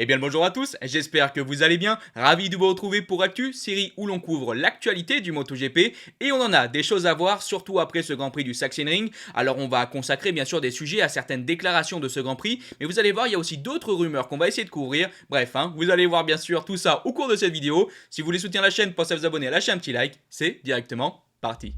Eh bien le bonjour à tous, j'espère que vous allez bien, ravi de vous retrouver pour Actu, série où l'on couvre l'actualité du MotoGP et on en a des choses à voir, surtout après ce Grand Prix du Sachsenring. Alors on va consacrer bien sûr des sujets à certaines déclarations de ce Grand Prix, mais vous allez voir il y a aussi d'autres rumeurs qu'on va essayer de couvrir. Bref, vous allez voir bien sûr tout ça au cours de cette vidéo. Si vous voulez soutenir la chaîne, pensez à vous abonner, à lâcher un petit like, c'est directement parti.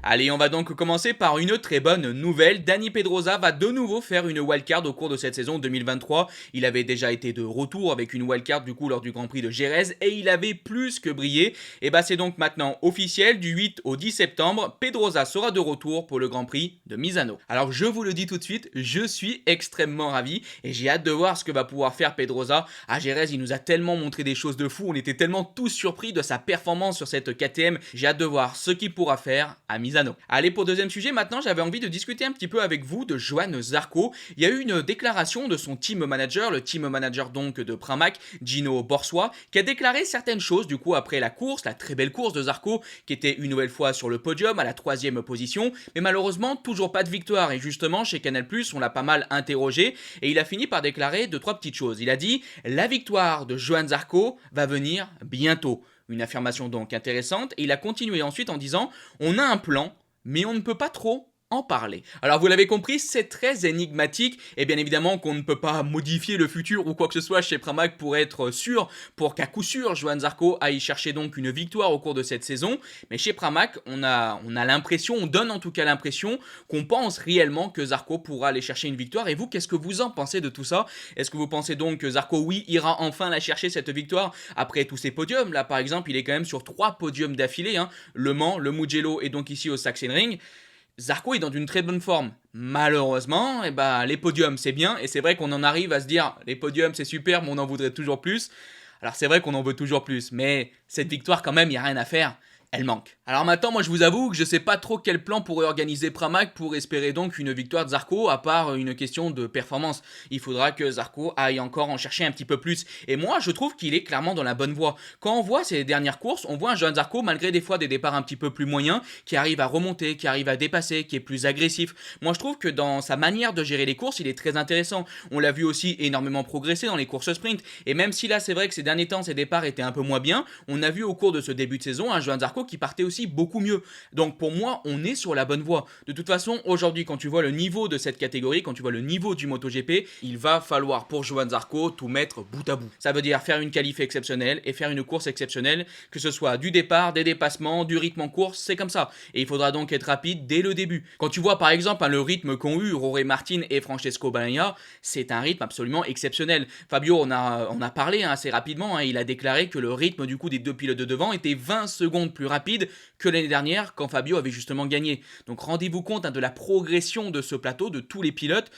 Allez, on va donc commencer par une très bonne nouvelle. Dani Pedrosa va de nouveau faire une wildcard au cours de cette saison 2023. Il avait déjà été de retour avec une wildcard du coup lors du Grand Prix de Jerez et il avait plus que brillé. Et bah c'est donc maintenant officiel, du 8 au 10 septembre, Pedrosa sera de retour pour le Grand Prix de Misano. Alors je vous le dis tout de suite, je suis extrêmement ravi et j'ai hâte de voir ce que va pouvoir faire Pedrosa. À Jerez, il nous a tellement montré des choses de fou, on était tellement tous surpris de sa performance sur cette KTM. J'ai hâte de voir ce qu'il pourra faire à Misano. Allez, pour deuxième sujet, maintenant j'avais envie de discuter un petit peu avec vous de Johann Zarco. Il y a eu une déclaration de son team manager, le team manager donc de Pramac, Gino Borsois, qui a déclaré certaines choses du coup après la course, la très belle course de Zarco, qui était une nouvelle fois sur le podium à la 3e position, mais malheureusement toujours pas de victoire. Et justement chez Canal+, on l'a pas mal interrogé et il a fini par déclarer deux trois petites choses. Il a dit « La victoire de Johann Zarco va venir bientôt ». Une affirmation donc intéressante, et il a continué ensuite en disant « On a un plan, mais on ne peut pas trop en parler ». Alors vous l'avez compris, c'est très énigmatique, et bien évidemment qu'on ne peut pas modifier le futur ou quoi que ce soit chez Pramac pour être sûr, pour qu'à coup sûr Johann Zarco aille chercher donc une victoire au cours de cette saison, mais chez Pramac on a l'impression, on donne en tout cas l'impression qu'on pense réellement que Zarco pourra aller chercher une victoire. Et vous, qu'est-ce que vous en pensez de tout ça? Est-ce que vous pensez donc que Zarco, oui, ira enfin la chercher cette victoire après tous ces podiums? Là par exemple il est quand même sur 3 podiums d'affilée, Le Mans, le Mugello et donc ici au Sachsenring. Zarco est dans une très bonne forme. Malheureusement, les podiums c'est bien, et c'est vrai qu'on en arrive à se dire les podiums c'est super, mais on en voudrait toujours plus. Alors c'est vrai qu'on en veut toujours plus, mais cette victoire quand même, il n'y a rien à faire. Elle manque. Alors maintenant, moi je vous avoue que je sais pas trop quel plan pourrait organiser Pramac pour espérer donc une victoire de Zarco, à part une question de performance. Il faudra que Zarco aille encore en chercher un petit peu plus. Et moi je trouve qu'il est clairement dans la bonne voie. Quand on voit ces dernières courses, on voit un Johann Zarco, malgré des fois des départs un petit peu plus moyens, qui arrive à remonter, qui arrive à dépasser, qui est plus agressif. Moi je trouve que dans sa manière de gérer les courses, il est très intéressant. On l'a vu aussi énormément progresser dans les courses sprint. Et même si là c'est vrai que ces derniers temps ses départs étaient un peu moins bien, on a vu au cours de ce début de saison un Johann Zarco qui partait aussi beaucoup mieux. Donc pour moi, on est sur la bonne voie. De toute façon, aujourd'hui, quand tu vois le niveau de cette catégorie, quand tu vois le niveau du MotoGP, il va falloir pour Johann Zarco tout mettre bout à bout. Ça veut dire faire une qualif exceptionnelle et faire une course exceptionnelle, que ce soit du départ, des dépassements, du rythme en course, c'est comme ça. Et il faudra donc être rapide dès le début. Quand tu vois par exemple le rythme qu'ont eu Jorge Martin et Francesco Bagnaia, c'est un rythme absolument exceptionnel. Fabio on a parlé assez rapidement, il a déclaré que le rythme du coup des deux pilotes de devant était 20 secondes plus rapide que l'année dernière quand Fabio avait justement gagné. Donc rendez-vous compte de la progression de ce plateau, de tous les pilotes.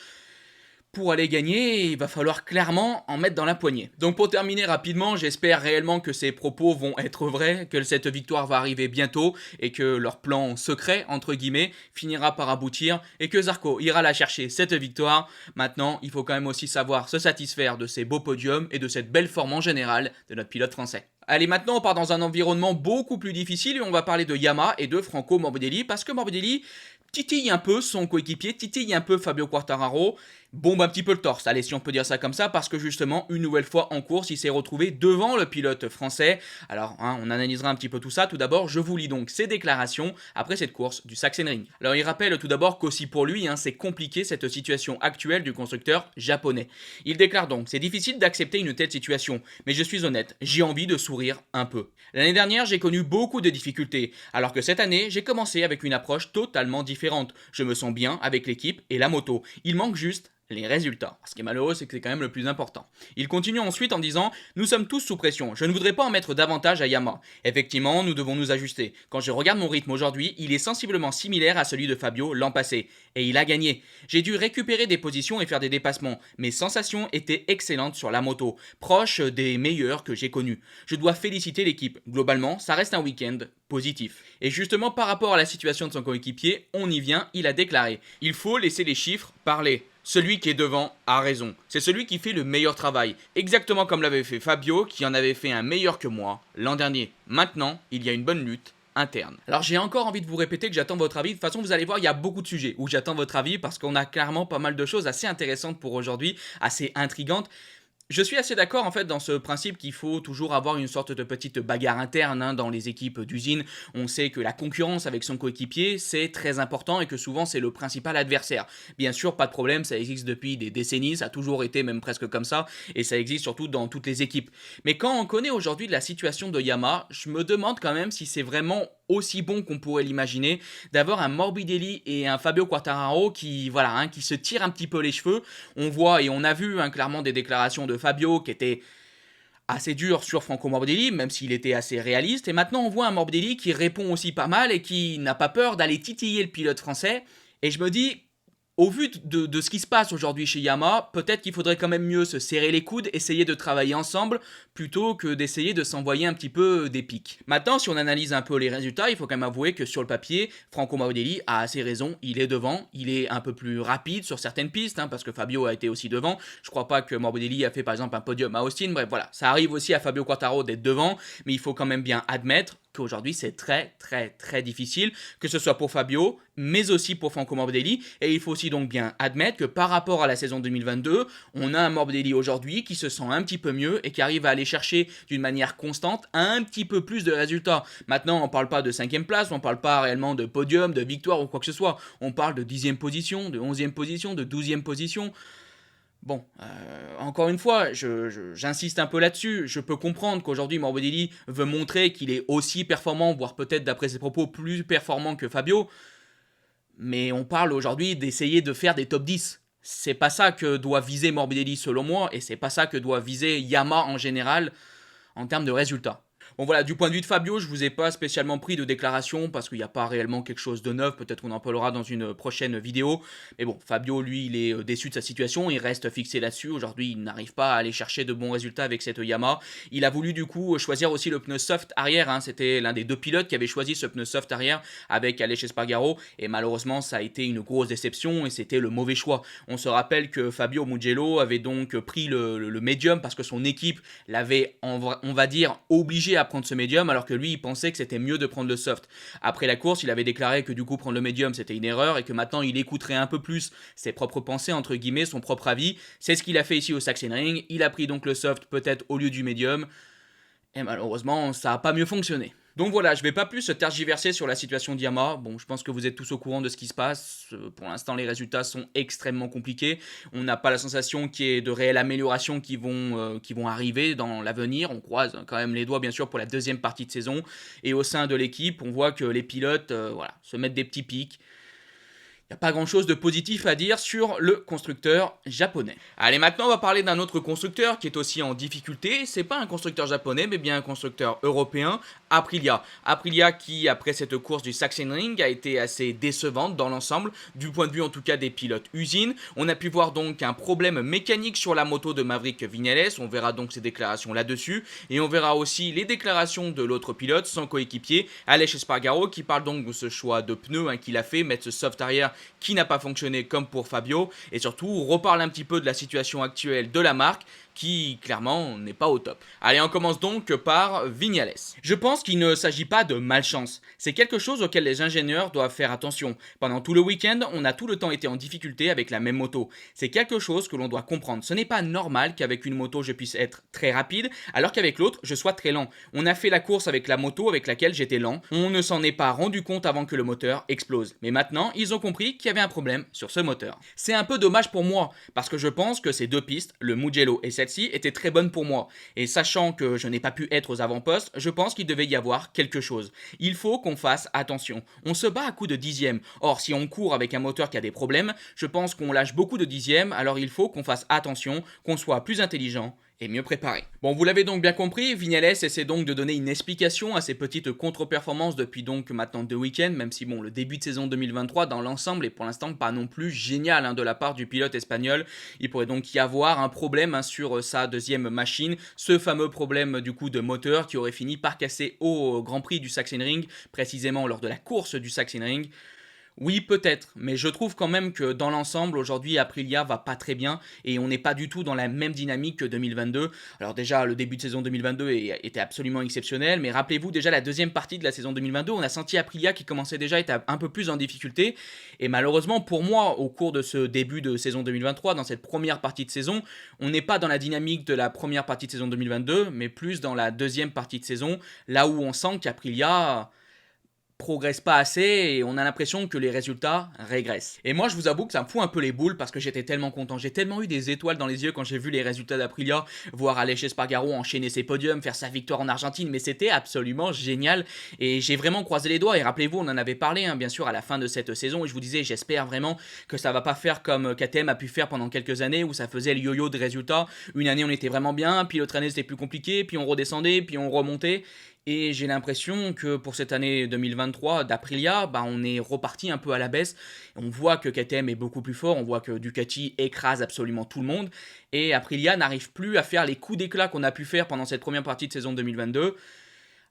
Pour aller gagner, il va falloir clairement en mettre dans la poignée. Donc pour terminer rapidement, j'espère réellement que ces propos vont être vrais, que cette victoire va arriver bientôt et que leur plan secret, entre guillemets, finira par aboutir et que Zarco ira la chercher, cette victoire. Maintenant, il faut quand même aussi savoir se satisfaire de ces beaux podiums et de cette belle forme en général de notre pilote français. Allez, maintenant on part dans un environnement beaucoup plus difficile et on va parler de Yamaha et de Franco Morbidelli, parce que Morbidelli titille un peu son coéquipier, titille un peu Fabio Quartararo, bombe un petit peu le torse, allez si on peut dire ça comme ça, parce que justement une nouvelle fois en course il s'est retrouvé devant le pilote français. Alors on analysera un petit peu tout ça. Tout d'abord je vous lis donc ses déclarations après cette course du Sachsenring. Alors il rappelle tout d'abord qu'aussi pour lui c'est compliqué cette situation actuelle du constructeur japonais. Il déclare donc: c'est difficile d'accepter une telle situation, mais je suis honnête, j'ai envie de sourire un peu. L'année dernière j'ai connu beaucoup de difficultés, alors que cette année j'ai commencé avec une approche totalement différente. Je me sens bien avec l'équipe et la moto, il manque juste les résultats. Ce qui est malheureux, c'est que c'est quand même le plus important. Il continue ensuite en disant: nous sommes tous sous pression, je ne voudrais pas en mettre davantage à Yamaha. Effectivement, nous devons nous ajuster. Quand je regarde mon rythme aujourd'hui, il est sensiblement similaire à celui de Fabio l'an passé. Et il a gagné. J'ai dû récupérer des positions et faire des dépassements. Mes sensations étaient excellentes sur la moto, proches des meilleures que j'ai connues. Je dois féliciter l'équipe. Globalement, ça reste un week-end positif. Et justement, par rapport à la situation de son coéquipier, on y vient, il a déclaré: il faut laisser les chiffres parler. Celui qui est devant a raison. C'est celui qui fait le meilleur travail. Exactement comme l'avait fait Fabio, qui en avait fait un meilleur que moi l'an dernier. Maintenant, il y a une bonne lutte interne. Alors j'ai encore envie de vous répéter que j'attends votre avis. De toute façon, vous allez voir, il y a beaucoup de sujets où j'attends votre avis parce qu'on a clairement pas mal de choses assez intéressantes pour aujourd'hui, assez intrigantes. Je suis assez d'accord en fait dans ce principe qu'il faut toujours avoir une sorte de petite bagarre interne dans les équipes d'usine. On sait que la concurrence avec son coéquipier c'est très important et que souvent c'est le principal adversaire. Bien sûr, pas de problème, ça existe depuis des décennies, ça a toujours été même presque comme ça et ça existe surtout dans toutes les équipes. Mais quand on connaît aujourd'hui la situation de Yamaha, je me demande quand même si c'est vraiment aussi bon qu'on pourrait l'imaginer d'avoir un Morbidelli et un Fabio Quartararo qui qui se tirent un petit peu les cheveux. On voit et on a vu clairement des déclarations de Fabio qui étaient assez dures sur Franco Morbidelli, même s'il était assez réaliste. Et maintenant on voit un Morbidelli qui répond aussi pas mal et qui n'a pas peur d'aller titiller le pilote français. Et je me dis, au vu de ce qui se passe aujourd'hui chez Yamaha, peut-être qu'il faudrait quand même mieux se serrer les coudes, essayer de travailler ensemble, plutôt que d'essayer de s'envoyer un petit peu des pics. Maintenant, si on analyse un peu les résultats, il faut quand même avouer que sur le papier, Franco Morbidelli a assez raison, il est devant, il est un peu plus rapide sur certaines pistes, parce que Fabio a été aussi devant. Je crois pas que Morbidelli a fait par exemple un podium à Austin, bref voilà, ça arrive aussi à Fabio Quartararo d'être devant, mais il faut quand même bien admettre qu'aujourd'hui c'est très difficile, que ce soit pour Fabio, mais aussi pour Franco Morbidelli, et il faut aussi donc bien admettre que par rapport à la saison 2022, on a un Morbidelli aujourd'hui qui se sent un petit peu mieux et qui arrive à aller chercher d'une manière constante un petit peu plus de résultats. Maintenant, on parle pas de 5e place, on parle pas réellement de podium, de victoire ou quoi que ce soit, on parle de 10e position, de 11e position, de 12e position. Bon, encore une fois, j'insiste un peu là-dessus. Je peux comprendre qu'aujourd'hui Morbidelli veut montrer qu'il est aussi performant, voire peut-être d'après ses propos plus performant que Fabio. Mais on parle aujourd'hui d'essayer de faire des top 10. C'est pas ça que doit viser Morbidelli selon moi, et c'est pas ça que doit viser Yamaha en général en termes de résultats. Bon voilà, du point de vue de Fabio, je vous ai pas spécialement pris de déclaration parce qu'il n'y a pas réellement quelque chose de neuf, peut-être qu'on en parlera dans une prochaine vidéo. Mais bon, Fabio lui, il est déçu de sa situation, il reste fixé là-dessus. Aujourd'hui, il n'arrive pas à aller chercher de bons résultats avec cette Yamaha. Il a voulu du coup choisir aussi le pneu soft arrière, c'était l'un des deux pilotes qui avait choisi ce pneu soft arrière avec Aleix Espargaro et malheureusement ça a été une grosse déception et c'était le mauvais choix. On se rappelle que Fabio Mugello avait donc pris le médium parce que son équipe l'avait, on va dire, obligé à prendre ce médium alors que lui il pensait que c'était mieux de prendre le soft. Après la course, il avait déclaré que du coup prendre le médium c'était une erreur et que maintenant il écouterait un peu plus ses propres pensées entre guillemets, son propre avis. C'est ce qu'il a fait ici au Sachsenring, il a pris donc le soft peut-être au lieu du médium et malheureusement ça n'a pas mieux fonctionné. Donc voilà, je vais pas plus tergiverser sur la situation de Yamaha. Bon, je pense que vous êtes tous au courant de ce qui se passe. Pour l'instant, les résultats sont extrêmement compliqués. On n'a pas la sensation qu'il y ait de réelles améliorations qui vont arriver dans l'avenir. On croise quand même les doigts, bien sûr, pour la deuxième partie de saison. Et au sein de l'équipe, on voit que les pilotes se mettent des petits pics. Il n'y a pas grand chose de positif à dire sur le constructeur japonais. Allez, maintenant on va parler d'un autre constructeur qui est aussi en difficulté. C'est pas un constructeur japonais, mais bien un constructeur européen, Aprilia. Aprilia qui, après cette course du Sachsenring, a été assez décevante dans l'ensemble, du point de vue en tout cas des pilotes usines. On a pu voir donc un problème mécanique sur la moto de Maverick Viñales, on verra donc ses déclarations là-dessus, et on verra aussi les déclarations de l'autre pilote, son coéquipier, Aleix Espargaro, qui parle donc de ce choix de pneus qu'il a fait, mettre ce soft arrière qui n'a pas fonctionné comme pour Fabio, et surtout reparle un petit peu de la situation actuelle de la marque, qui clairement n'est pas au top. Allez, on commence donc par Viñales. Je pense qu'il ne s'agit pas de malchance, c'est quelque chose auquel les ingénieurs doivent faire attention. Pendant tout le week-end, on a tout le temps été en difficulté avec la même moto. C'est quelque chose que l'on doit comprendre. Ce n'est pas normal qu'avec une moto je puisse être très rapide, alors qu'avec l'autre je sois très lent. On a fait la course avec la moto avec laquelle j'étais lent, on ne s'en est pas rendu compte avant que le moteur explose. Mais maintenant, ils ont compris qu'il y avait un problème sur ce moteur. C'est un peu dommage pour moi, parce que je pense que ces deux pistes, le Mugello et celle-ci, étaient très bonnes pour moi. Et sachant que je n'ai pas pu être aux avant-postes, je pense qu'il devait y avoir quelque chose. Il faut qu'on fasse attention. On se bat à coups de dixièmes. Or, si on court avec un moteur qui a des problèmes, je pense qu'on lâche beaucoup de dixièmes, alors il faut qu'on fasse attention, qu'on soit plus intelligent et mieux préparé. Bon, vous l'avez donc bien compris, Viñales essaie donc de donner une explication à ces petites contre-performances depuis donc maintenant 2 week-ends, même si bon, le début de saison 2023 dans l'ensemble est pour l'instant pas non plus génial de la part du pilote espagnol. Il pourrait donc y avoir un problème sur sa deuxième machine, ce fameux problème du coup de moteur qui aurait fini par casser au Grand Prix du Sachsenring, précisément lors de la course du Sachsenring. Oui, peut-être, mais je trouve quand même que dans l'ensemble, aujourd'hui, Aprilia va pas très bien et on n'est pas du tout dans la même dynamique que 2022. Alors déjà, le début de saison 2022 était absolument exceptionnel, mais rappelez-vous déjà la deuxième partie de la saison 2022, on a senti Aprilia qui commençait déjà à être un peu plus en difficulté et malheureusement pour moi, au cours de ce début de saison 2023, dans cette première partie de saison, on n'est pas dans la dynamique de la première partie de saison 2022, mais plus dans la deuxième partie de saison, là où on sent qu'Aprilia progresse pas assez et on a l'impression que les résultats régressent. Et moi je vous avoue que ça me fout un peu les boules parce que j'étais tellement content, j'ai tellement eu des étoiles dans les yeux quand j'ai vu les résultats d'Aprilia, voir Aleix Espargaro enchaîner ses podiums, faire sa victoire en Argentine, mais c'était absolument génial et j'ai vraiment croisé les doigts et rappelez-vous on en avait parlé bien sûr à la fin de cette saison et je vous disais j'espère vraiment que ça va pas faire comme KTM a pu faire pendant quelques années où ça faisait le yo-yo de résultats, une année on était vraiment bien, puis l'autre année c'était plus compliqué, puis on redescendait, puis on remontait. Et j'ai l'impression que pour cette année 2023 d'Aprilia, on est reparti un peu à la baisse. On voit que KTM est beaucoup plus fort, on voit que Ducati écrase absolument tout le monde. Et Aprilia n'arrive plus à faire les coups d'éclat qu'on a pu faire pendant cette première partie de saison 2022.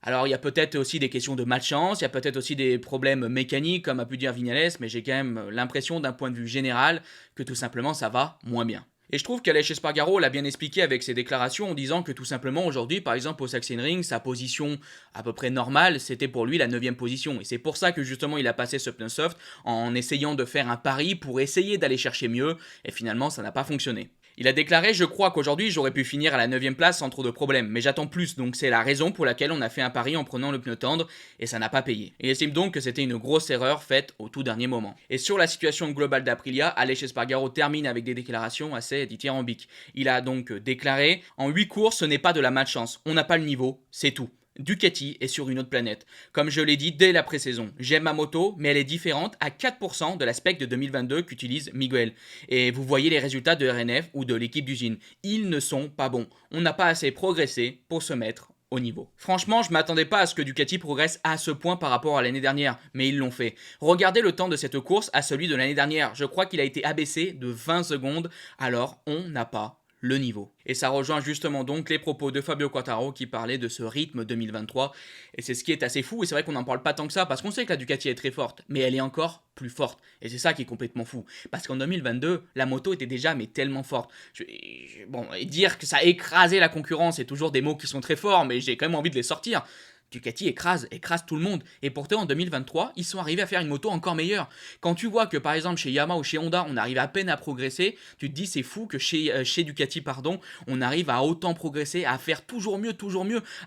Alors il y a peut-être aussi des questions de malchance, il y a peut-être aussi des problèmes mécaniques comme a pu dire Vignales, mais j'ai quand même l'impression d'un point de vue général que tout simplement ça va moins bien. Et je trouve qu'Aleix Espargaro l'a bien expliqué avec ses déclarations en disant que tout simplement aujourd'hui, par exemple au Sachsenring, sa position à peu près normale, c'était pour lui la 9ème position. Et c'est pour ça que justement il a passé ce pneu soft en essayant de faire un pari pour essayer d'aller chercher mieux, et finalement ça n'a pas fonctionné. Il a déclaré « Je crois qu'aujourd'hui j'aurais pu finir à la 9ème place sans trop de problèmes, mais j'attends plus, donc c'est la raison pour laquelle on a fait un pari en prenant le pneu tendre, et ça n'a pas payé. » Il estime donc que c'était une grosse erreur faite au tout dernier moment. Et sur la situation globale d'Aprilia, Aleix Espargaro termine avec des déclarations assez dithyrambiques. Il a donc déclaré « En 8 courses, ce n'est pas de la malchance, on n'a pas le niveau, c'est tout. » Ducati est sur une autre planète. Comme je l'ai dit dès la pré-saison, j'aime ma moto, mais elle est différente à 4% de l'aspect de 2022 qu'utilise Miguel. Et vous voyez les résultats de RNF ou de l'équipe d'usine. Ils ne sont pas bons. On n'a pas assez progressé pour se mettre au niveau. Franchement, je m'attendais pas à ce que Ducati progresse à ce point par rapport à l'année dernière, mais ils l'ont fait. Regardez le temps de cette course à celui de l'année dernière. Je crois qu'il a été abaissé de 20 secondes, alors on n'a pas le niveau. Et ça rejoint justement donc les propos de Fabio Quartararo qui parlait de ce rythme 2023. Et c'est ce qui est assez fou, et c'est vrai qu'on n'en parle pas tant que ça, parce qu'on sait que la Ducati est très forte, mais elle est encore plus forte. Et c'est ça qui est complètement fou. Parce qu'en 2022, la moto était déjà mais tellement forte. Bon, et dire que ça écrasait la concurrence, c'est toujours des mots qui sont très forts, mais j'ai quand même envie de les sortir. Ducati écrase tout le monde. Et pourtant, en 2023, ils sont arrivés à faire une moto encore meilleure. Quand tu vois que, par exemple, chez Yamaha ou chez Honda, on arrive à peine à progresser, tu te dis c'est fou que chez Ducati, on arrive à autant progresser, à faire toujours mieux,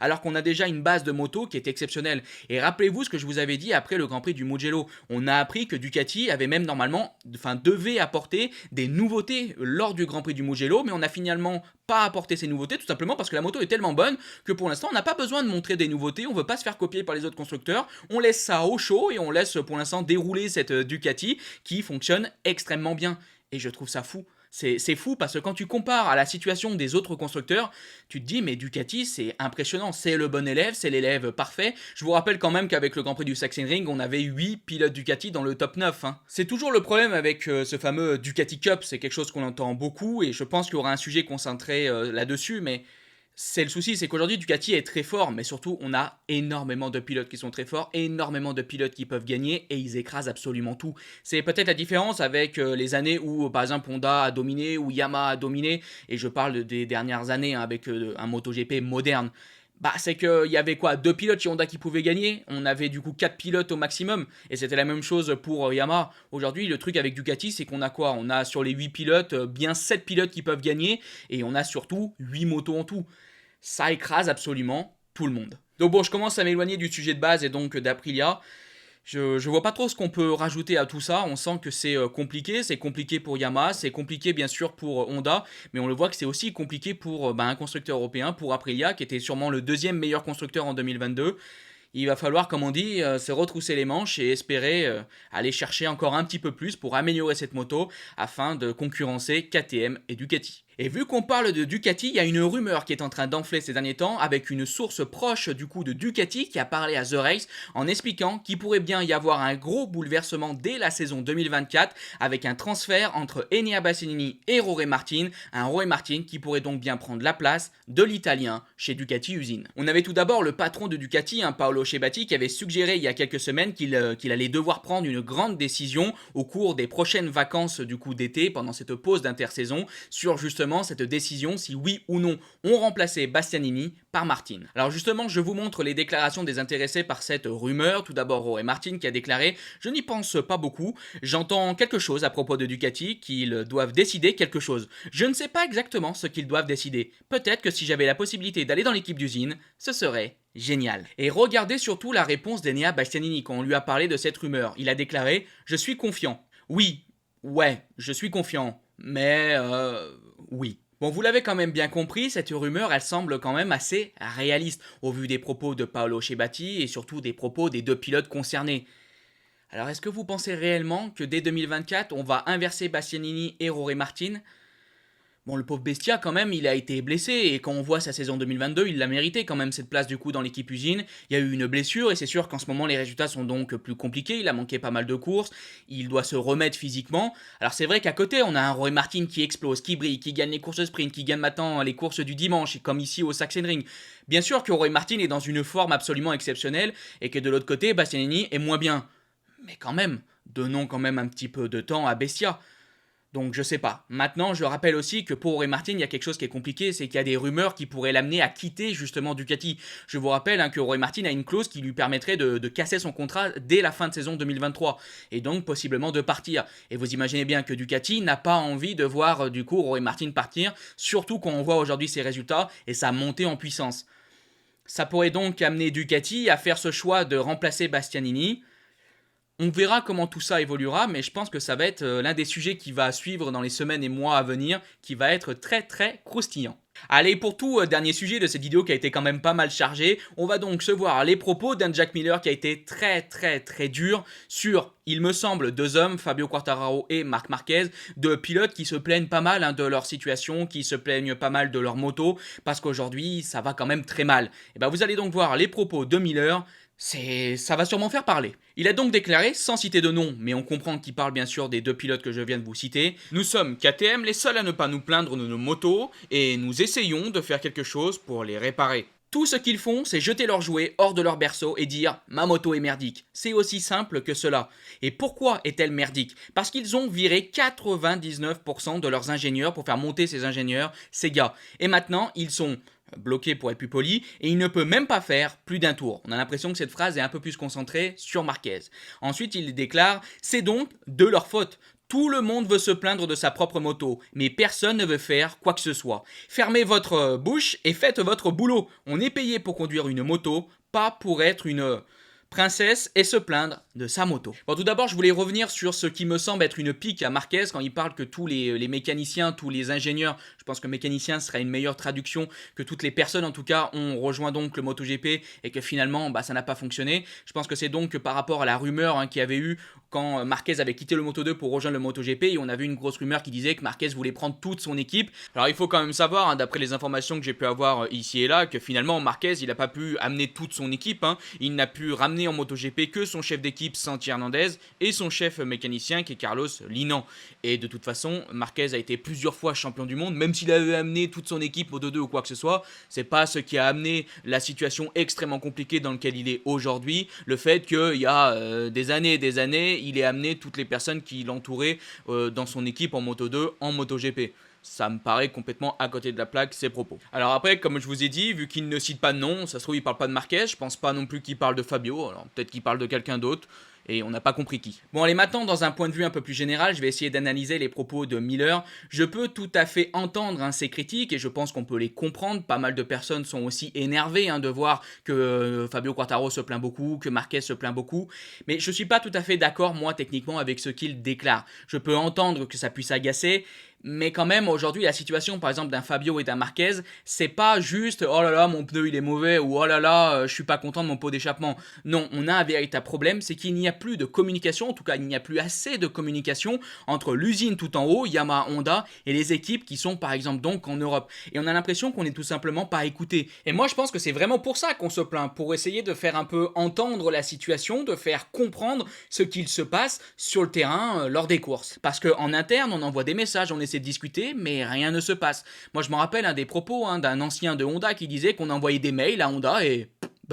alors qu'on a déjà une base de moto qui est exceptionnelle. Et rappelez-vous ce que je vous avais dit après le Grand Prix du Mugello. On a appris que Ducati avait même devait apporter des nouveautés lors du Grand Prix du Mugello, mais on a finalement pas apporté ces nouveautés, tout simplement parce que la moto est tellement bonne que pour l'instant, on n'a pas besoin de montrer des nouveautés, on veut pas se faire copier par les autres constructeurs, on laisse ça au chaud et on laisse pour l'instant dérouler cette Ducati qui fonctionne extrêmement bien. Et je trouve ça fou. C'est fou parce que quand tu compares à la situation des autres constructeurs, tu te dis mais Ducati c'est impressionnant, c'est le bon élève, c'est l'élève parfait. Je vous rappelle quand même qu'avec le Grand Prix du Sachsenring, on avait 8 pilotes Ducati dans le top 9. C'est toujours le problème avec ce fameux Ducati Cup, c'est quelque chose qu'on entend beaucoup et je pense qu'il y aura un sujet concentré là-dessus, mais c'est le souci, c'est qu'aujourd'hui Ducati est très fort, mais surtout on a énormément de pilotes qui sont très forts, énormément de pilotes qui peuvent gagner et ils écrasent absolument tout. C'est peut-être la différence avec les années où par exemple Honda a dominé ou Yamaha a dominé, et je parle des dernières années avec un MotoGP moderne. C'est qu'il y avait quoi, 2 pilotes chez Honda qui pouvaient gagner, on avait du coup 4 pilotes au maximum, et c'était la même chose pour Yamaha. Aujourd'hui, le truc avec Ducati, c'est qu'on a quoi? On a sur les 8 pilotes, bien 7 pilotes qui peuvent gagner, et on a surtout 8 motos en tout. Ça écrase absolument tout le monde. Donc bon, je commence à m'éloigner du sujet de base et donc d'Aprilia. Je vois pas trop ce qu'on peut rajouter à tout ça, on sent que c'est compliqué pour Yamaha, c'est compliqué bien sûr pour Honda, mais on le voit que c'est aussi compliqué pour un constructeur européen, pour Aprilia, qui était sûrement le 2e meilleur constructeur en 2022. Il va falloir, comme on dit, se retrousser les manches et espérer aller chercher encore un petit peu plus pour améliorer cette moto afin de concurrencer KTM et Ducati. Et vu qu'on parle de Ducati, il y a une rumeur qui est en train d'enfler ces derniers temps avec une source proche du coup de Ducati qui a parlé à The Race en expliquant qu'il pourrait bien y avoir un gros bouleversement dès la saison 2024 avec un transfert entre Enea Bastianini et Jorge Martin, un Jorge Martin qui pourrait donc bien prendre la place de l'Italien chez Ducati Usine. On avait tout d'abord le patron de Ducati, Paolo Cebatti, qui avait suggéré il y a quelques semaines qu'il allait devoir prendre une grande décision au cours des prochaines vacances du coup d'été pendant cette pause d'intersaison sur justement cette décision si oui ou non on remplaçait Bastianini par Martin. Alors justement, je vous montre les déclarations des intéressés par cette rumeur. Tout d'abord, Jorge Martin qui a déclaré « Je n'y pense pas beaucoup, j'entends quelque chose à propos de Ducati, qu'ils doivent décider quelque chose. Je ne sais pas exactement ce qu'ils doivent décider. Peut-être que si j'avais la possibilité d'aller dans l'équipe d'usine, ce serait génial. » Et regardez surtout la réponse d'Enea Bastianini quand on lui a parlé de cette rumeur. Il a déclaré « Je suis confiant. Oui, ouais, je suis confiant. Mais oui. » Bon, vous l'avez quand même bien compris, cette rumeur, elle semble quand même assez réaliste, au vu des propos de Paolo Cebatti et surtout des propos des deux pilotes concernés. Alors, est-ce que vous pensez réellement que dès 2024, on va inverser Bastianini et Jorge Martin ? Bon, le pauvre Bestia, quand même, il a été blessé, et quand on voit sa saison 2022, il l'a mérité quand même cette place du coup dans l'équipe usine. Il y a eu une blessure, et c'est sûr qu'en ce moment, les résultats sont donc plus compliqués, il a manqué pas mal de courses, il doit se remettre physiquement. Alors c'est vrai qu'à côté, on a un Jorge Martin qui explose, qui brille, qui gagne les courses sprint, qui gagne maintenant les courses du dimanche, comme ici au Sachsenring. Bien sûr que Jorge Martin est dans une forme absolument exceptionnelle, et que de l'autre côté, Bastianini est moins bien. Mais quand même, donnons quand même un petit peu de temps à Bestia. Donc je sais pas. Maintenant, je rappelle aussi que pour Jorge Martin, il y a quelque chose qui est compliqué, c'est qu'il y a des rumeurs qui pourraient l'amener à quitter justement Ducati. Je vous rappelle que Jorge Martin a une clause qui lui permettrait de casser son contrat dès la fin de saison 2023 et donc possiblement de partir. Et vous imaginez bien que Ducati n'a pas envie de voir du coup Jorge Martin partir, surtout quand on voit aujourd'hui ses résultats et sa montée en puissance. Ça pourrait donc amener Ducati à faire ce choix de remplacer Bastianini. On verra comment tout ça évoluera, mais je pense que ça va être l'un des sujets qui va suivre dans les semaines et mois à venir, qui va être très très croustillant. Allez, pour tout, dernier sujet de cette vidéo qui a été quand même pas mal chargée, on va donc se voir les propos d'un Jack Miller qui a été très très très dur sur, il me semble, deux hommes, Fabio Quartararo et Marc Marquez, de pilotes qui se plaignent pas mal de leur situation, qui se plaignent pas mal de leur moto, parce qu'aujourd'hui ça va quand même très mal. Et ben vous allez donc voir les propos de Miller. Ça va sûrement faire parler. Il a donc déclaré, sans citer de nom, mais on comprend qu'il parle bien sûr des deux pilotes que je viens de vous citer, « Nous sommes KTM les seuls à ne pas nous plaindre de nos motos et nous essayons de faire quelque chose pour les réparer. » Tout ce qu'ils font, c'est jeter leurs jouets hors de leur berceau et dire « Ma moto est merdique ». C'est aussi simple que cela. Et pourquoi est-elle merdique ? Parce qu'ils ont viré 99% de leurs ingénieurs pour faire monter ces ingénieurs, ces gars. Et maintenant, ils sont bloqué pour être plus poli, et il ne peut même pas faire plus d'un tour. On a l'impression que cette phrase est un peu plus concentrée sur Marquez. Ensuite, il déclare « C'est donc de leur faute. Tout le monde veut se plaindre de sa propre moto, mais personne ne veut faire quoi que ce soit. Fermez votre bouche et faites votre boulot. On est payé pour conduire une moto, pas pour être une princesse et se plaindre de sa moto. » Bon, tout d'abord, je voulais revenir sur ce qui me semble être une pique à Marquez quand il parle que tous les mécaniciens, tous les ingénieurs, je pense que mécanicien serait une meilleure traduction, que toutes les personnes en tout cas ont rejoint donc le MotoGP et que finalement ça n'a pas fonctionné. Je pense que c'est donc que par rapport à la rumeur qu'il y avait eu quand Marquez avait quitté le Moto2 pour rejoindre le MotoGP, et on avait une grosse rumeur qui disait que Marquez voulait prendre toute son équipe. Alors il faut quand même savoir, d'après les informations que j'ai pu avoir ici et là, que finalement Marquez il n'a pas pu amener toute son équipe, il n'a pu ramener en MotoGP que son chef d'équipe Santi Hernandez et son chef mécanicien qui est Carlos Linan. Et de toute façon, Marquez a été plusieurs fois champion du monde, même s'il avait amené toute son équipe Moto2 ou quoi que ce soit, c'est pas ce qui a amené la situation extrêmement compliquée dans laquelle il est aujourd'hui, le fait qu'il y a des années et des années, il ait amené toutes les personnes qui l'entouraient dans son équipe en Moto2, en MotoGP. Ça me paraît complètement à côté de la plaque, ces propos. Alors après, comme je vous ai dit, vu qu'il ne cite pas de nom, ça se trouve il parle pas de Marquez, je pense pas non plus qu'il parle de Fabio, alors peut-être qu'il parle de quelqu'un d'autre, et on n'a pas compris qui. Bon allez, maintenant dans un point de vue un peu plus général, je vais essayer d'analyser les propos de Miller. Je peux tout à fait entendre ces critiques, et je pense qu'on peut les comprendre. Pas mal de personnes sont aussi énervées de voir que Fabio Quartararo se plaint beaucoup, que Marquez se plaint beaucoup, mais je suis pas tout à fait d'accord moi techniquement avec ce qu'il déclare. Je peux entendre que ça puisse agacer, Mais quand même, aujourd'hui, la situation, par exemple, d'un Fabio et d'un Marquez, c'est pas juste oh là là, mon pneu il est mauvais ou oh là là, je suis pas content de mon pot d'échappement. Non, on a un véritable problème, c'est qu'il n'y a plus de communication, en tout cas, il n'y a plus assez de communication entre l'usine tout en haut, Yamaha, Honda, et les équipes qui sont, par exemple, donc en Europe. Et on a l'impression qu'on n'est tout simplement pas écouté. Et moi, je pense que c'est vraiment pour ça qu'on se plaint, pour essayer de faire un peu entendre la situation, de faire comprendre ce qu'il se passe sur le terrain lors des courses. Parce qu'en interne, on envoie des messages, on essaie de discuter, mais rien ne se passe. Moi, je me rappelle des propos d'un ancien de Honda qui disait qu'on envoyait des mails à Honda et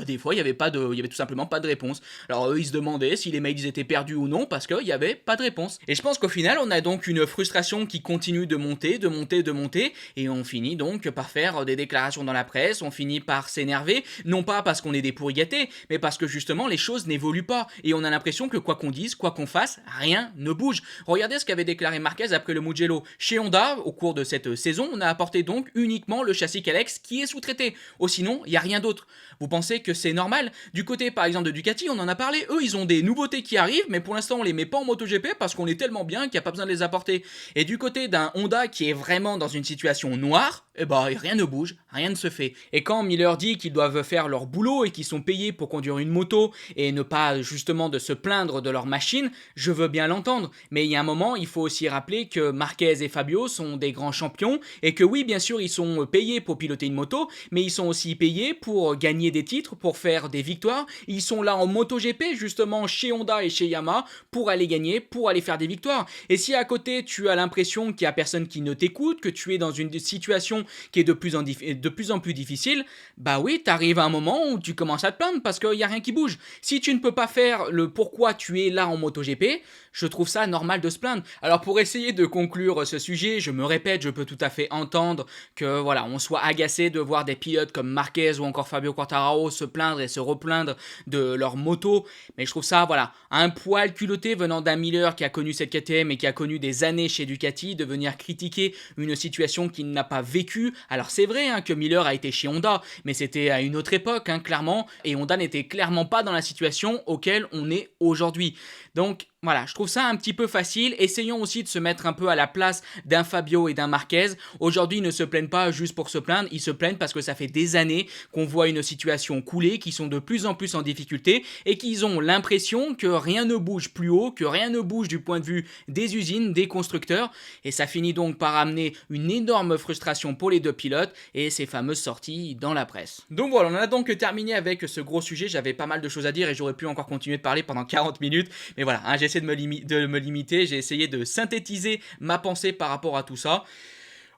des fois, il y avait tout simplement pas de réponse. Alors eux, ils se demandaient si les mails étaient perdus ou non parce qu'il y avait pas de réponse. Et je pense qu'au final, on a donc une frustration qui continue de monter, de monter, de monter, et on finit donc par faire des déclarations dans la presse, on finit par s'énerver, non pas parce qu'on est des pourris gâtés, mais parce que justement les choses n'évoluent pas, et on a l'impression que quoi qu'on dise, quoi qu'on fasse, rien ne bouge. Regardez ce qu'avait déclaré Marquez après le Mugello. Chez Honda, au cours de cette saison, on a apporté donc uniquement le châssis Kalex qui est sous-traité. Oh, sinon, il n'y a rien d'autre. Vous pensez que c'est normal? Du côté par exemple de Ducati, on en a parlé, eux ils ont des nouveautés qui arrivent, mais pour l'instant on les met pas en MotoGP parce qu'on est tellement bien qu'il n'y a pas besoin de les apporter. Et du côté d'un Honda qui est vraiment dans une situation noire, rien ne bouge, rien ne se fait. Et quand Miller dit qu'ils doivent faire leur boulot et qu'ils sont payés pour conduire une moto et ne pas justement de se plaindre de leur machine, je veux bien l'entendre. Mais il y a un moment, il faut aussi rappeler que Marquez et Fabio sont des grands champions et que oui, bien sûr, ils sont payés pour piloter une moto, mais ils sont aussi payés pour gagner des titres, pour faire des victoires. Ils sont là en MotoGP, justement, chez Honda et chez Yamaha, pour aller gagner, pour aller faire des victoires. Et si à côté, tu as l'impression qu'il n'y a personne qui ne t'écoute, que tu es dans une situation qui est de plus en plus difficile, bah oui, t'arrives à un moment où tu commences à te plaindre parce qu'il n'y a rien qui bouge. Si tu ne peux pas faire le pourquoi tu es là en MotoGP, je trouve ça normal de se plaindre. Alors pour essayer de conclure ce sujet, je me répète, je peux tout à fait entendre que voilà, on soit agacé de voir des pilotes comme Marquez ou encore Fabio Quartararo se plaindre et se replaindre de leur moto, mais je trouve ça voilà, un poil culotté venant d'un Miller qui a connu cette KTM et qui a connu des années chez Ducati de venir critiquer une situation qu'il n'a pas vécue. Alors c'est vrai que Miller a été chez Honda, mais c'était à une autre époque clairement, et Honda n'était clairement pas dans la situation auquel on est aujourd'hui. Donc voilà, je trouve ça un petit peu facile. Essayons aussi de se mettre un peu à la place d'un Fabio et d'un Marquez. Aujourd'hui, ils ne se plaignent pas juste pour se plaindre, ils se plaignent parce que ça fait des années qu'on voit une situation couler, qu'ils sont de plus en plus en difficulté et qu'ils ont l'impression que rien ne bouge plus haut, que rien ne bouge du point de vue des usines, des constructeurs. Et ça finit donc par amener une énorme frustration pour les deux pilotes et ces fameuses sorties dans la presse. Donc voilà, on a donc terminé avec ce gros sujet. J'avais pas mal de choses à dire et j'aurais pu encore continuer de parler pendant 40 minutes. Mais voilà, j'ai essayé de me limiter, j'ai essayé de synthétiser ma pensée par rapport à tout ça.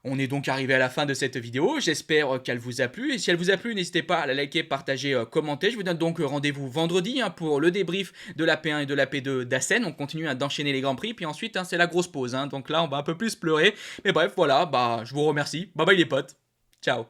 On est donc arrivé à la fin de cette vidéo, j'espère qu'elle vous a plu, et si elle vous a plu, n'hésitez pas à la liker, partager, commenter. Je vous donne donc rendez-vous vendredi pour le débrief de la P1 et de la P2 d'Assen. On continue d'enchaîner les Grands Prix, puis ensuite c'est la grosse pause, donc là on va un peu plus pleurer. Mais bref, voilà, je vous remercie, bye bye les potes, ciao.